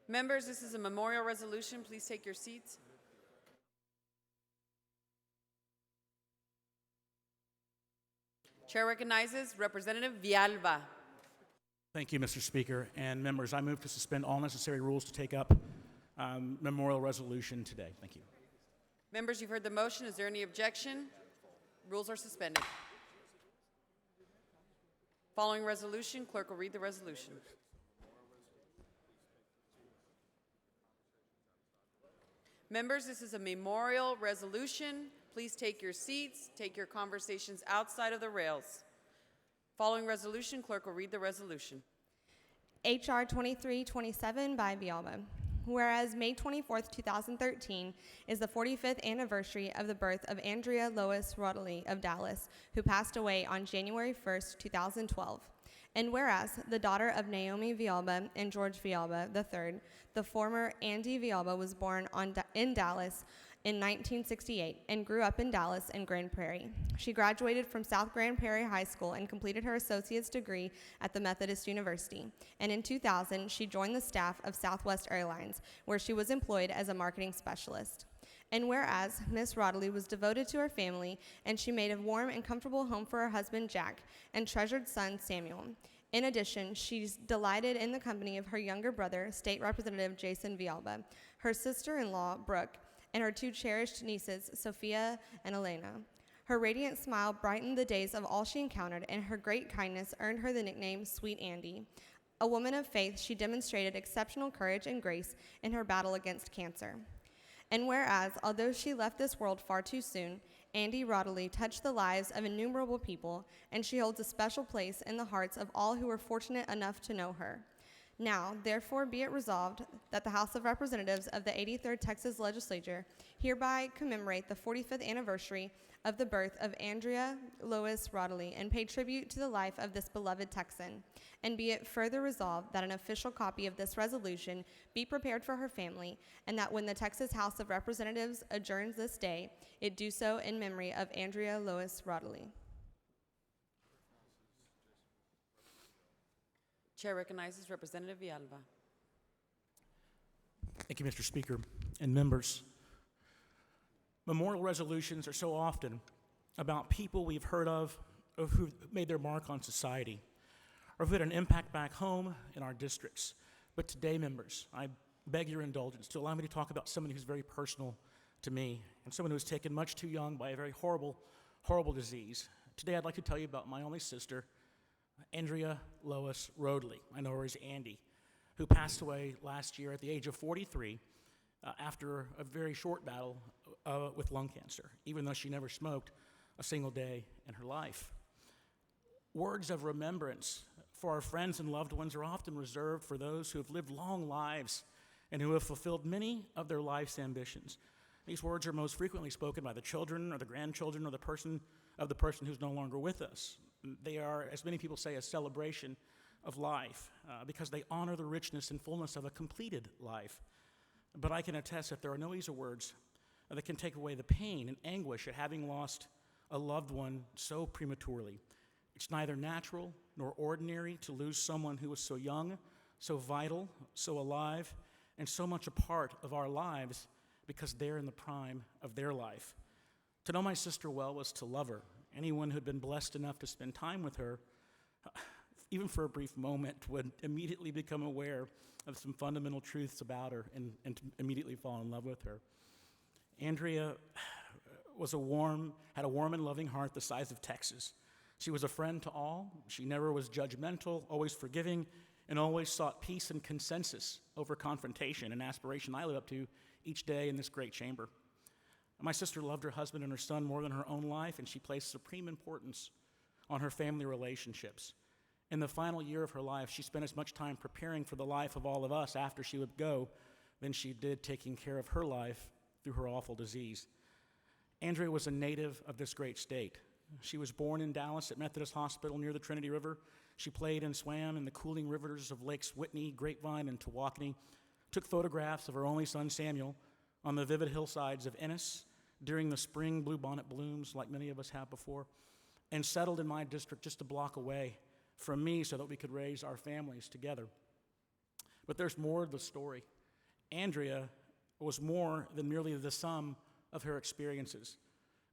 Members, this is a memorial resolution. Please take your seats. Chair recognizes Representative Villalba. Thank you, Mr. Speaker. And members, I move to suspend all necessary rules to take up memorial resolution today. Thank you. Members, you've heard the motion. Is there any objection? Rules are suspended. Following resolution, clerk will read the resolution. Members, this is a memorial resolution. Please take your seats. Take your conversations outside of the rails. Following resolution, clerk will read the resolution. H.R. 2327 by Villalba. Whereas May 24th, 2013 is the 45th anniversary of the birth of Andrea Lois Rodely of Dallas, who passed away on January 1st, 2012. And whereas the daughter of Naomi Villalba and George Villalba III, the former Andy Villalba was born in Dallas in 1968 and grew up in Dallas and Grand Prairie. She graduated from South Grand Prairie High School and completed her associate's degree at the Methodist University. And in 2000, she joined the staff of Southwest Airlines, where she was employed as a marketing specialist. And whereas Miss Rodely was devoted to her family, and she made a warm and comfortable home for her husband, Jack, and treasured son, Samuel. In addition, she's delighted in the company of her younger brother, State Representative Jason Villalba, her sister-in-law, Brooke, and her two cherished nieces, Sophia and Elena. Her radiant smile brightened the days of all she encountered, and her great kindness earned her the nickname Sweet Andy. A woman of faith, she demonstrated exceptional courage and grace in her battle against cancer. And whereas, although she left this world far too soon, Andy Rodely touched the lives of innumerable people, and she holds a special place in the hearts of all who were fortunate enough to know her. Now, therefore, be it resolved that the House of Representatives of the 83rd Texas Legislature hereby commemorate the 45th anniversary of the birth of Andrea Lois Rodely and pay tribute to the life of this beloved Texan. And be it further resolved that an official copy of this resolution be prepared for her family, and that when the Texas House of Representatives adjourns this day, it do so in memory of Andrea Lois Rodely. Chair recognizes Representative Villalba. Thank you, Mr. Speaker and members. Memorial resolutions are so often about people we've heard of or who've made their mark on society or who've had an impact back home in our districts. But today, members, I beg your indulgence to allow me to talk about someone who's very personal to me and someone who was taken much too young by a very horrible, horrible disease. Today, I'd like to tell you about my only sister, Andrea Lois Rodely. I know her as Andy, who passed away last year at the age of 43 after a very short battle with lung cancer, even though she never smoked a single day in her life. Words of remembrance for our friends and loved ones are often reserved for those who have lived long lives and who have fulfilled many of their life's ambitions. These words are most frequently spoken by the children or the grandchildren or the person who's no longer with us. They are, as many people say, a celebration of life because they honor the richness and fullness of a completed life. But I can attest that there are no easy words that can take away the pain and anguish at having lost a loved one so prematurely. It's neither natural nor ordinary to lose someone who was so young, so vital, so alive, and so much a part of our lives because they're in the prime of their life. To know my sister well was to love her. Anyone who had been blessed enough to spend time with her, even for a brief moment, would immediately become aware of some fundamental truths about her and to immediately fall in love with her. Andrea had a warm and loving heart the size of Texas. She was a friend to all. She never was judgmental, always forgiving, and always sought peace and consensus over confrontation, an aspiration I live up to each day in this great chamber. My sister loved her husband and her son more than her own life, and she placed supreme importance on her family relationships. In the final year of her life, she spent as much time preparing for the life of all of us after she would go than she did taking care of her life through her awful disease. Andrea was a native of this great state. She was born in Dallas at Methodist Hospital near the Trinity River. She played and swam in the cooling rivers of Lakes Whitney, Grapevine, and Tawakanee, took photographs of her only son, Samuel, on the vivid hillsides of Ennis during the spring bluebonnet blooms like many of us have before, and settled in my district just a block away from me so that we could raise our families together. But there's more to the story. Andrea was more than merely the sum of her experiences.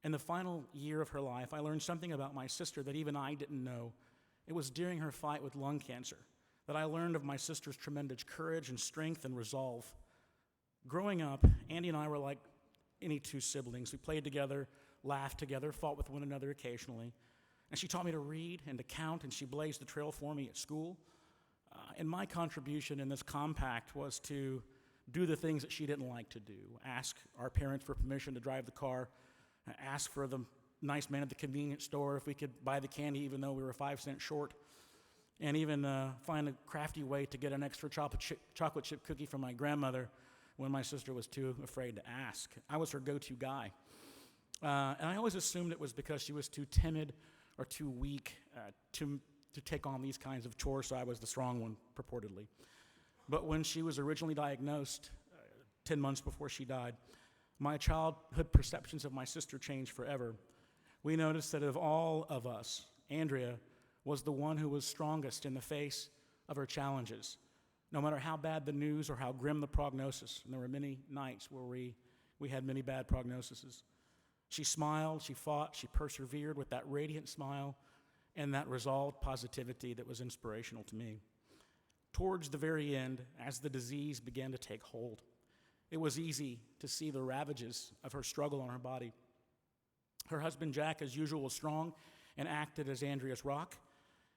In the final year of her life, I learned something about my sister that even I didn't know. It was during her fight with lung cancer that I learned of my sister's tremendous courage and strength and resolve. Growing up, Andy and I were like any two siblings. We played together, laughed together, fought with one another occasionally. And she taught me to read and to count, and she blazed the trail for me at school. And my contribution in this compact was to do the things that she didn't like to do. Ask our parents for permission to drive the car, ask for the nice man at the convenience store if we could buy the candy even though we were 5 cents short, and even find a crafty way to get an extra chocolate chip cookie from my grandmother when my sister was too afraid to ask. I was her go-to guy. And I always assumed it was because she was too timid or too weak to take on these kinds of chores, so I was the strong one, purportedly. But when she was originally diagnosed, 10 months before she died, my childhood perceptions of my sister changed forever. We noticed that of all of us, Andrea was the one who was strongest in the face of her challenges, no matter how bad the news or how grim the prognosis. And there were many nights where we had many bad prognoses. She smiled, she fought, she persevered with that radiant smile and that resolved positivity that was inspirational to me. Towards the very end, as the disease began to take hold, it was easy to see the ravages of her struggle on her body. Her husband, Jack, as usual, was strong and acted as Andrea's rock,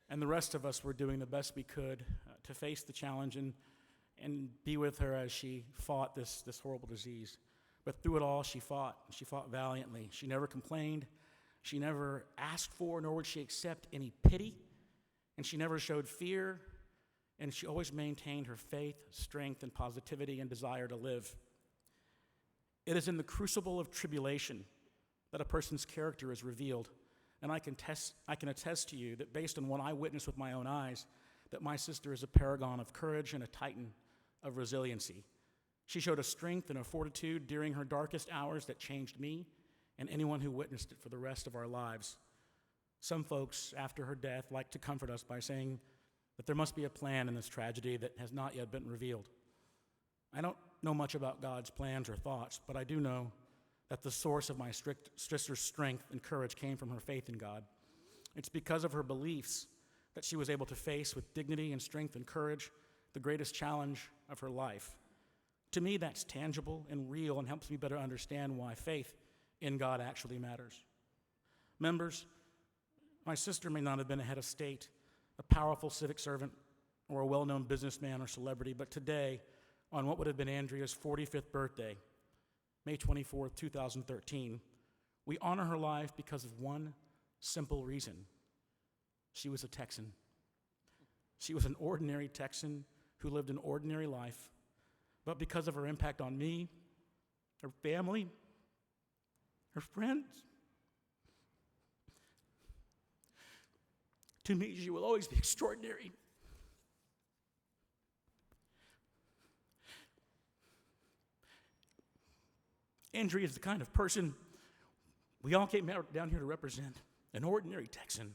and the rest of us were doing the best we could to face the challenge and be with her as she fought this horrible disease. But through it all, she fought valiantly. She never complained. She never asked for, nor would she accept any pity, and she never showed fear, and she always maintained her faith, strength, and positivity and desire to live. It is in the crucible of tribulation that a person's character is revealed, and I can attest to you that based on what I witnessed with my own eyes, that my sister is a paragon of courage and a titan of resiliency. She showed a strength and a fortitude during her darkest hours that changed me and anyone who witnessed it for the rest of our lives. Some folks, after her death, like to comfort us by saying that there must be a plan in this tragedy that has not yet been revealed. I don't know much about God's plans or thoughts, but I do know that the source of my sister's strength and courage came from her faith in God. It's because of her beliefs that she was able to face with dignity and strength and courage the greatest challenge of her life. To me, that's tangible and real and helps me better understand why faith in God actually matters. Members, my sister may not have been a head of state, a powerful civic servant, or a well-known businessman or celebrity, but today, on what would have been Andrea's 45th birthday, May 24th, 2013, we honor her life because of one simple reason. She was a Texan. She was an ordinary Texan who lived an ordinary life, but because of her impact on me, her family, her friends, to me, she will always be extraordinary. Andrea is the kind of person we all came out down here to represent, an ordinary Texan.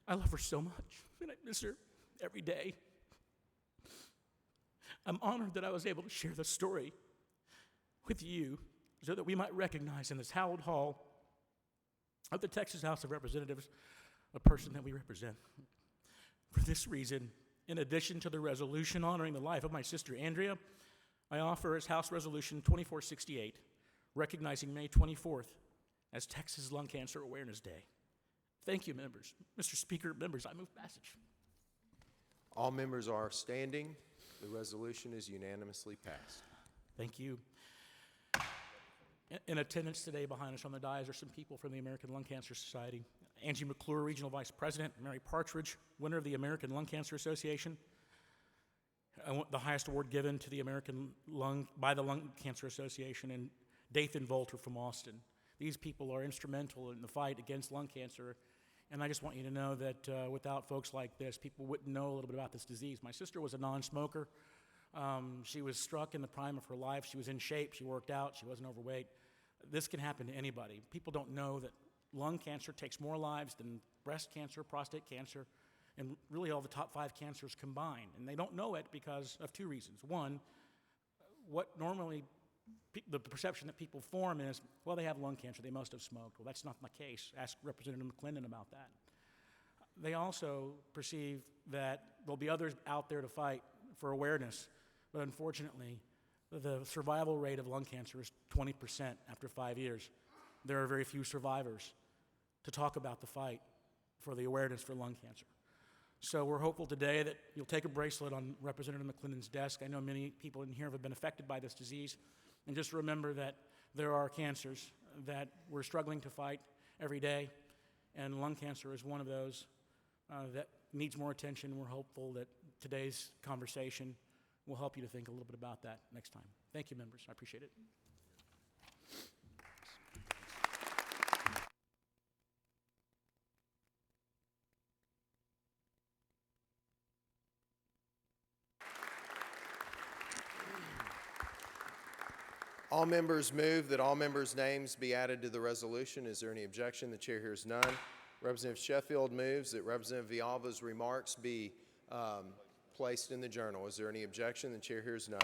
I love her so much, and I miss her every day. I'm honored that I was able to share this story with you so that we might recognize in this hallowed hall of the Texas House of Representatives a person that we represent. For this reason, in addition to the resolution honoring the life of my sister Andrea, I offer as House Resolution 2468, recognizing May 24th as Texas Lung Cancer Awareness Day. Thank you, members. Mr. Speaker, members, I move passage. All members are standing. The resolution is unanimously passed. Thank you. In attendance today behind us on the dais are some people from the American Lung Cancer Society. Angie McClure, Regional Vice President; Mary Partridge, winner of the American Lung Cancer Association, the highest award given to the by the Lung Cancer Association, and Dathan Volter from Austin. These people are instrumental in the fight against lung cancer, and I just want you to know that without folks like this, people wouldn't know a little bit about this disease. My sister was a non-smoker. She was struck in the prime of her life. She was in shape. She worked out. She wasn't overweight. This can happen to anybody. People don't know that lung cancer takes more lives than breast cancer, prostate cancer, and really all the top 5 cancers combined. And they don't know it because of 2 reasons. One, what normally the perception that people form is, well, they have lung cancer, they must have smoked. Well, that's not the case. Ask Representative McClendon about that. They also perceive that there'll be others out there to fight for awareness, but unfortunately, the survival rate of lung cancer is 20% after 5 years. There are very few survivors to talk about the fight for the awareness for lung cancer. So we're hopeful today that you'll take a bracelet on Representative McClendon's desk. I know many people in here have been affected by this disease. And just remember that there are cancers that we're struggling to fight every day, and lung cancer is one of those that needs more attention. We're hopeful that today's conversation will help you to think a little bit about that next time. Thank you, members. I appreciate it. All members move that all members' names be added to the resolution. Is there any objection? The chair hears none. Representative Sheffield moves that Representative Villalba's remarks be placed in the journal. Is there any objection? The chair hears none.